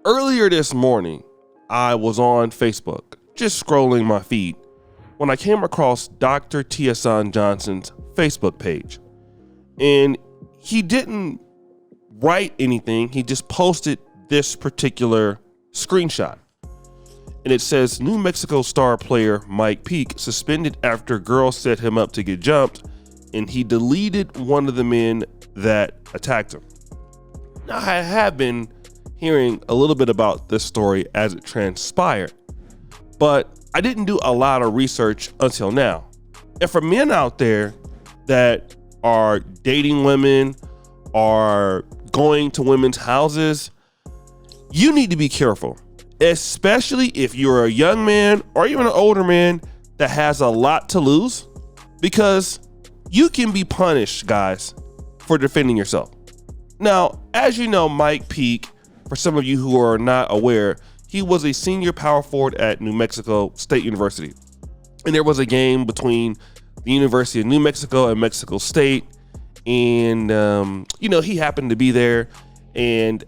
Earlier this morning, I was on Facebook, just scrolling my feed, when I came across Dr. Tiasan Johnson's Facebook page. And he didn't write anything, he just posted this particular screenshot. And it says, New Mexico star player Mike Peake suspended after girl set him up to get jumped, and he deleted one of the men that attacked him. Now, I have been hearing a little bit about this story as it transpired, but I didn't do a lot of research until now. And for men out there that are dating women, are going to women's houses, you need to be careful, especially if you're a young man or even an older man that has a lot to lose, because you can be punished, guys, for defending yourself. Now, as you know, Mike Peake, for some of you who are not aware, he was a senior power forward at New Mexico State University. And there was a game between the University of New Mexico and Mexico State. And, he happened to be there, and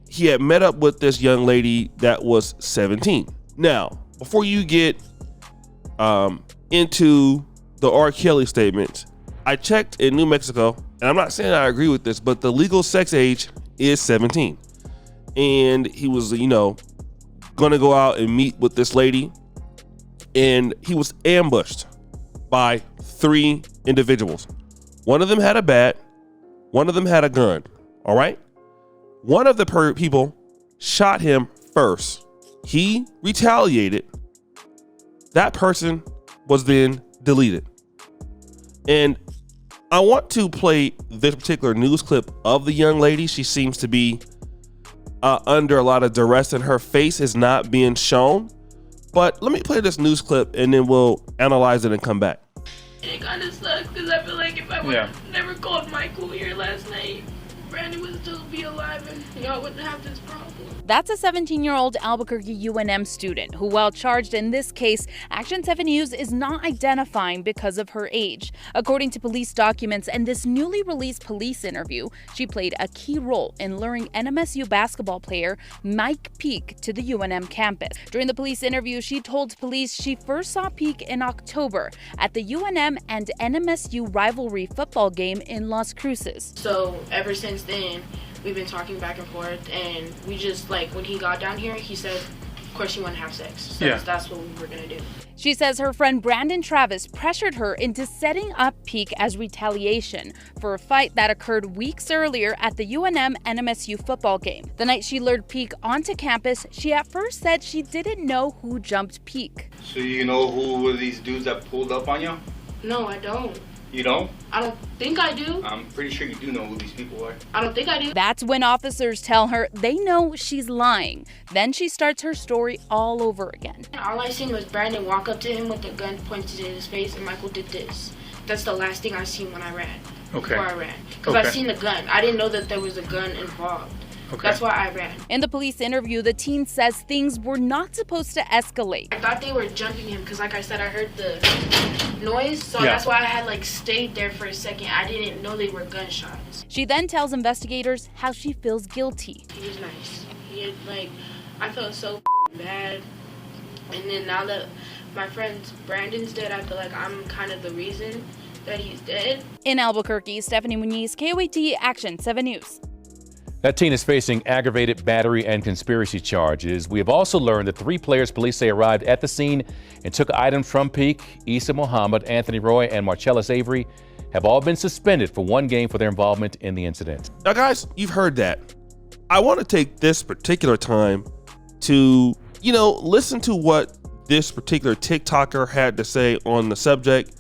he had met up with this young lady that was 17. Now, before you get into the R. Kelly statement, I checked in New Mexico, and I'm not saying I agree with this, but the legal sex age is 17. And he was, going to go out and meet with this lady, and he was ambushed by 3 individuals. One of them had a bat, one of them had a gun, all right? One of the people shot him first. He retaliated. That person was then deleted. And I want to play this particular news clip of the young lady. She seems to be under a lot of duress, and her face is not being shown. But let me play this news clip, and then we'll analyze it and come back. It kind of sucks because I feel like if I would have never called Michael here last night, Brandon would still be alive and y'all wouldn't have this problem. That's a 17-year-old Albuquerque UNM student who, while charged in this case, Action 7 News is not identifying because of her age. According to police documents and this newly released police interview, she played a key role in luring NMSU basketball player Mike Peake to the UNM campus. During the police interview, she told police she first saw Peake in October at the UNM and NMSU rivalry football game in Las Cruces. So ever since then, we've been talking back and forth, and we just, when he got down here, he said, of course you want to have sex. So that's what we were going to do. She says her friend Brandon Travis pressured her into setting up Peake as retaliation for a fight that occurred weeks earlier at the UNM-NMSU football game. The night she lured Peake onto campus, she at first said she didn't know who jumped Peake. So you know who were these dudes that pulled up on you? No, I don't. You don't? I don't think I do. I'm pretty sure you do know who these people are. I don't think I do. That's when officers tell her they know she's lying. Then she starts her story all over again. All I seen was Brandon walk up to him with a gun pointed in his face, and Michael did this. That's the last thing I seen when I ran. Okay. Before I ran. Because I seen the gun. I didn't know that there was a gun involved. Okay. That's why I ran. In the police interview, the teen says things were not supposed to escalate. I thought they were jumping him because, like I said, I heard the noise. So that's why I had stayed there for a second. I didn't know they were gunshots. She then tells investigators how she feels guilty. He was nice. I felt so bad. And then now that my friend Brandon's dead, I feel like I'm kind of the reason that he's dead. In Albuquerque, Stephanie Muñiz, KOAT Action 7 News. That teen is facing aggravated battery and conspiracy charges. We have also learned that 3 players police say arrived at the scene and took items from Peake. Issa Muhammad, Anthony Roy, and Marcellus Avery have all been suspended for 1 game for their involvement in the incident. Now, guys, you've heard that. I want to take this particular time to, listen to what this particular TikToker had to say on the subject.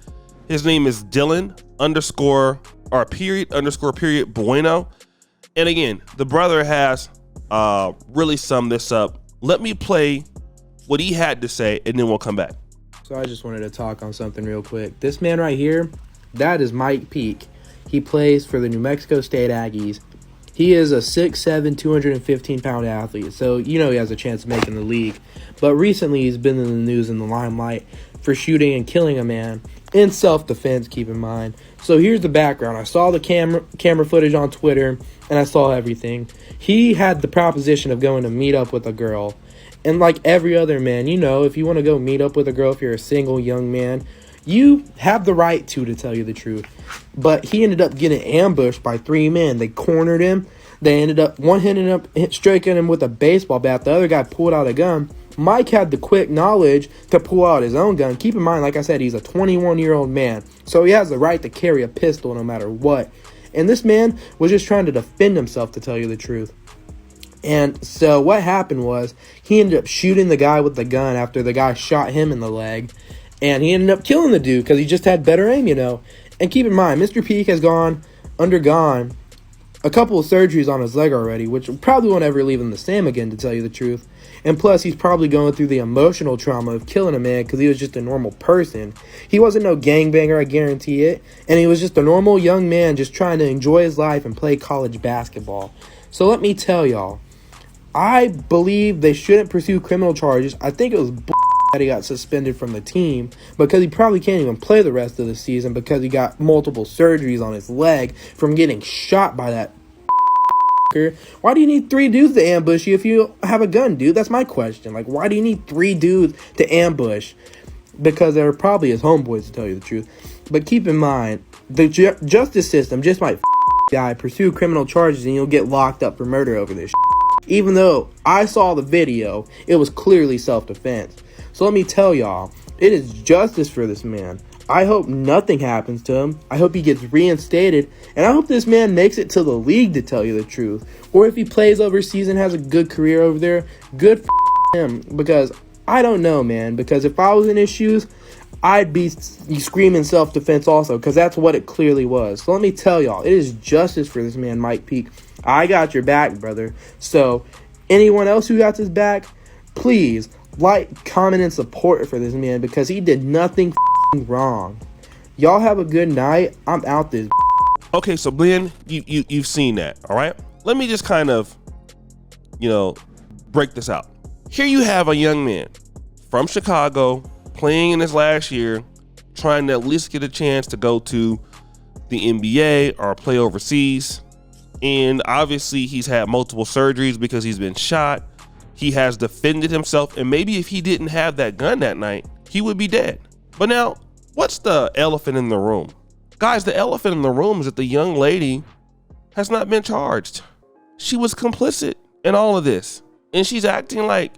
His name is Dylan _period Bueno. And again, the brother has really summed this up. Let me play what he had to say, and then we'll come back. So I just wanted to talk on something real quick. This man right here, that is Mike Peake. He plays for the New Mexico State Aggies. He is a 6'7", 215-pound athlete, so he has a chance of making the league. But recently, he's been in the news in the limelight for shooting and killing a man in self-defense, keep in mind. So here's the background. I saw the camera footage on Twitter, and I saw everything. He had the proposition of going to meet up with a girl. And like every other man, you know, if you want to go meet up with a girl, if you're a single young man, you have the right to tell you the truth. But he ended up getting ambushed by 3 men. They cornered him. One ended up striking him with a baseball bat. The other guy pulled out a gun. Mike had the quick knowledge to pull out his own gun. Keep in mind, like I said, he's a 21-year-old man. So he has the right to carry a pistol no matter what. And this man was just trying to defend himself, to tell you the truth. And so what happened was he ended up shooting the guy with the gun after the guy shot him in the leg. And he ended up killing the dude because he just had better aim, you know. And keep in mind, Mr. Peak has undergone a couple of surgeries on his leg already, which probably won't ever leave him the same again, to tell you the truth. And plus, he's probably going through the emotional trauma of killing a man because he was just a normal person. He wasn't no gangbanger, I guarantee it. And he was just a normal young man just trying to enjoy his life and play college basketball. So let me tell y'all, I believe they shouldn't pursue criminal charges. I think it was that he got suspended from the team because he probably can't even play the rest of the season because he got multiple surgeries on his leg from getting shot by that. Why do you need 3 dudes to ambush you if you have a gun, dude? That's my question. Like, why do you need 3 dudes to ambush? Because they're probably his homeboys, to tell you the truth. But keep in mind, the justice system just might guy, pursue criminal charges, and you'll get locked up for murder over this. Even though I saw the video, it was clearly self-defense. So let me tell y'all, it is justice for this man. I hope nothing happens to him. I hope he gets reinstated. And I hope this man makes it to the league, to tell you the truth. Or if he plays overseas and has a good career over there, good for him. Because I don't know, man. Because if I was in his shoes, I'd be screaming self-defense also. Because that's what it clearly was. So let me tell y'all, it is justice for this man, Mike Peak. I got your back, brother. So anyone else who got his back, please like, comment, and support for this man because he did nothing wrong. Y'all have a good night. I'm out this. Okay, so Glenn, you've seen that, all right? Let me just kind of, break this out. Here you have a young man from Chicago playing in his last year, trying to at least get a chance to go to the NBA or play overseas. And obviously he's had multiple surgeries because he's been shot. He has defended himself, and maybe if he didn't have that gun that night, he would be dead. But now, what's the elephant in the room? Guys, the elephant in the room is that the young lady has not been charged. She was complicit in all of this, and she's acting like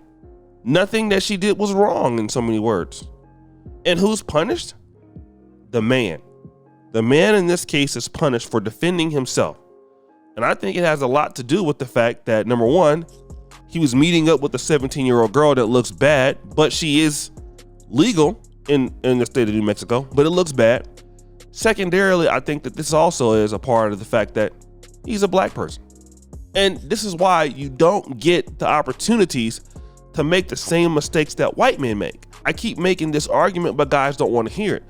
nothing that she did was wrong, in so many words. And who's punished? The man. The man in this case is punished for defending himself. And I think it has a lot to do with the fact that, number one, he was meeting up with a 17-year-old girl that looks bad, but she is legal in the state of New Mexico, but it looks bad. Secondarily, I think that this also is a part of the fact that he's a black person. And this is why you don't get the opportunities to make the same mistakes that white men make. I keep making this argument, but guys don't want to hear it.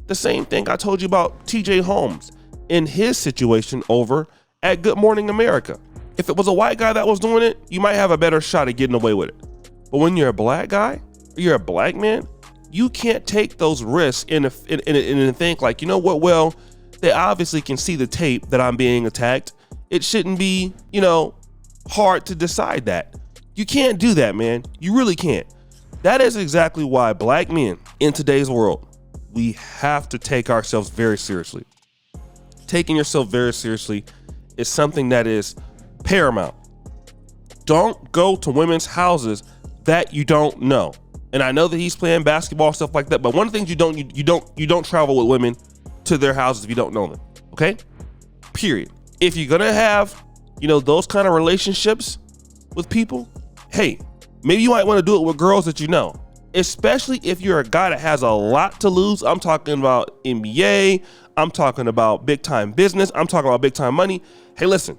The same thing I told you about TJ Holmes in his situation over at Good Morning America. If it was a white guy that was doing it, you might have a better shot at getting away with it. But when you're a black guy, or you're a black man, you can't take those risks and think like, you know what, well, they obviously can see the tape that I'm being attacked. It shouldn't be, hard to decide that. You can't do that, man. You really can't. That is exactly why black men in today's world, we have to take ourselves very seriously. Taking yourself very seriously is something that is paramount. Don't go to women's houses that you don't know. And I know that he's playing basketball, stuff like that, but one of the things you don't travel with women to their houses if you don't know them. Okay? Period. If you're gonna have, those kind of relationships with people, hey, maybe you might want to do it with girls that you know. Especially if you're a guy that has a lot to lose. I'm talking about NBA, I'm talking about big time business, I'm talking about big time money. Hey, listen.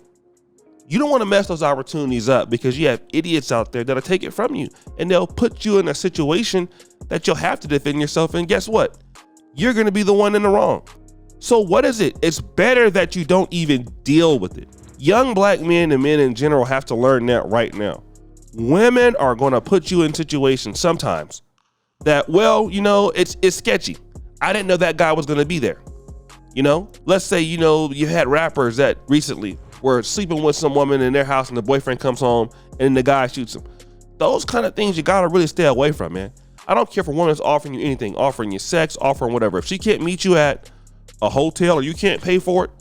You don't want to mess those opportunities up because you have idiots out there that'll take it from you and they'll put you in a situation that you'll have to defend yourself. And guess what? You're going to be the one in the wrong. So what is it? It's better that you don't even deal with it. Young black men and men in general have to learn that right now. Women are going to put you in situations sometimes that, well, it's sketchy. I didn't know that guy was going to be there. You know, let's say, you know, you had rappers that recently were sleeping with some woman in their house and the boyfriend comes home and the guy shoots him. Those kind of things you gotta really stay away from, man. I don't care if a woman's offering you anything, offering you sex, offering whatever. If she can't meet you at a hotel or you can't pay for it,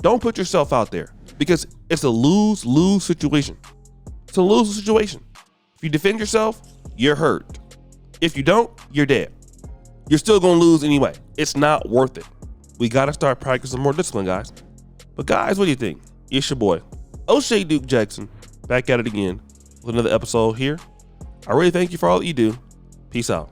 don't put yourself out there, because it's a lose-lose situation. It's a lose situation. If you defend yourself, you're hurt. If you don't, you're dead. You're still gonna lose anyway. It's not worth it. We gotta start practicing more discipline, guys. But guys, what do you think? It's your boy, O'Shea Duke Jackson, back at it again with another episode here. I really thank you for all that you do. Peace out.